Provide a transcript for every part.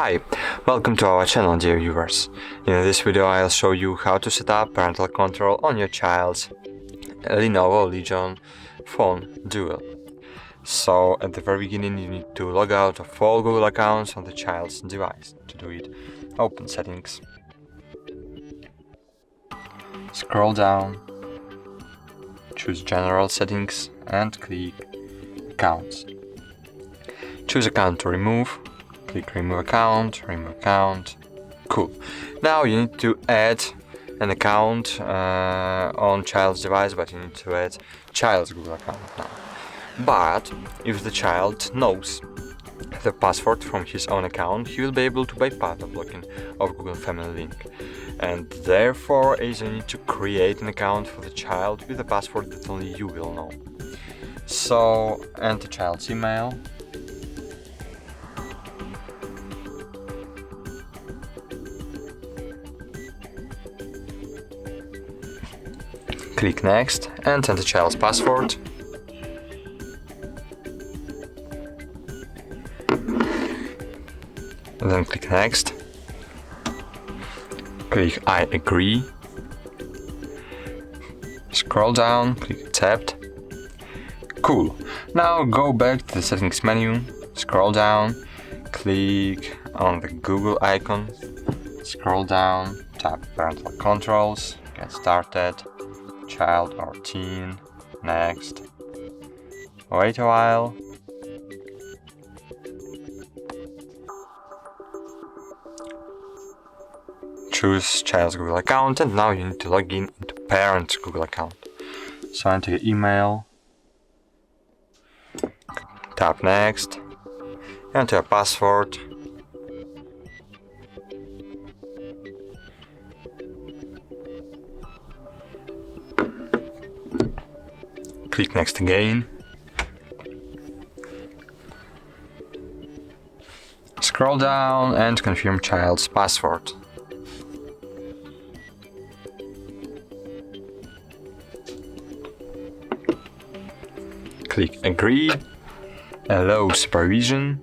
Hi, welcome to our channel, dear viewers. In this video I'll show you how to set up parental control on your child's Lenovo Legion phone Duel. So at the very beginning you need to log out of all Google accounts on the child's device. To do it, open Settings, scroll down, choose General Settings and click Accounts. Choose account to remove. Click remove account. Cool. Now you need to add an account on child's device, but you need to add child's Google account now. But if the child knows the password from his own account, he will be able to bypass the blocking of Google Family Link. And therefore, you need to create an account for the child with a password that only you will know. So enter child's email. Click Next and enter child's password. Then click Next. Click I agree. Scroll down, click Accept. Cool. Now go back to the settings menu, scroll down, click on the Google icon, scroll down, tap Parental Controls, get started. Child or teen, next. Wait a while. Choose child's Google account, and now you need to log in into parent's Google account. So enter your email, tap next, enter a password. Click Next again. Scroll down and confirm child's password. Click Agree. Allow supervision.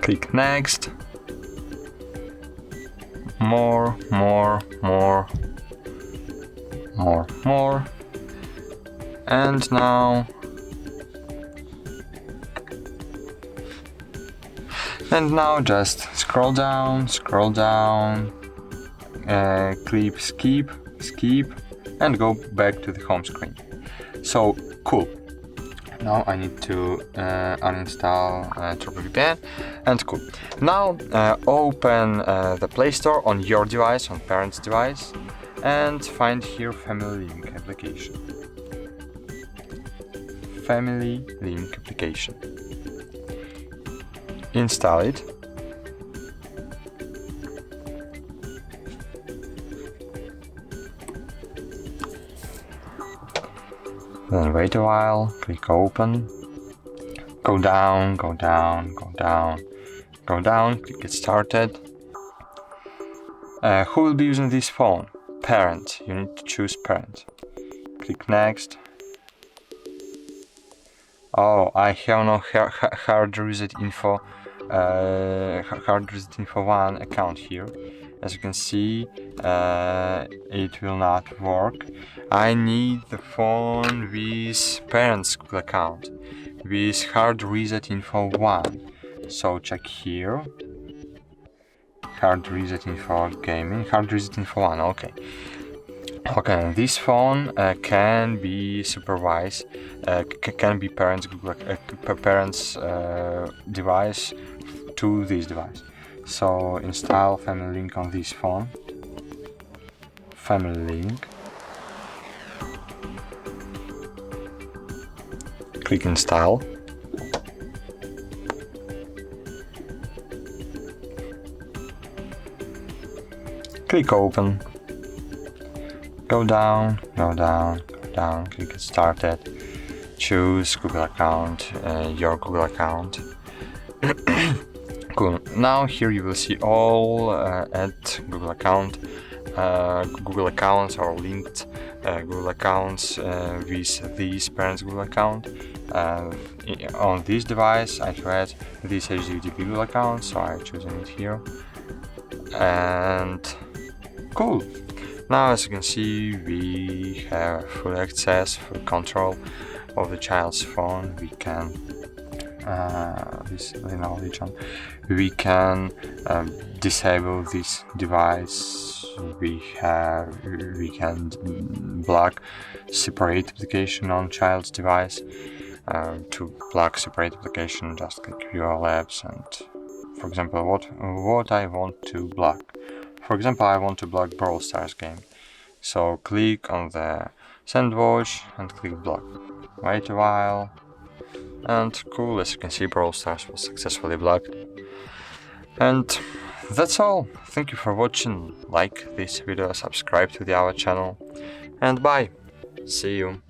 Click Next. More. And now just scroll down, click skip, and go back to the home screen. So cool. Now I need to uninstall TurboVPN, and cool. Now open the Play Store on your device, on parent's device, and find here Family Link application. Family Link application. Install it. Then wait a while, click open, go down, click get started. Who will be using this phone? Parent, you need to choose parent. Click next. Oh, I have no HardReset.Info HardReset.Info 1 account here. As you can see, it will not work. I need the phone with parent's Google account, with HardReset.Info 1. So check here. HardReset.Info Gaming, HardReset.Info 1, okay. Okay, this phone can be supervised, can be parents' device to this device. So install Family Link on this phone. Family Link. Click Install. Click Open. Go down, click Get Started, choose Google account, your Google account. Cool. Now here you will see all add Google account Google accounts or linked Google accounts with this parent's Google account. On this device I tried this HDTV Google account, so I'm choosing it here. And cool! Now, as you can see, we have full access, full control of the child's phone. We can this Lenovo, we can disable this device. We can block separate application on child's device. To block separate application, just click URL apps and, for example, what I want to block. For example, I want to block Brawl Stars game. So click on the sandwich and click block. Wait a while. And cool, as you can see, Brawl Stars was successfully blocked. And that's all. Thank you for watching. Like this video, subscribe to our channel, and bye. See you.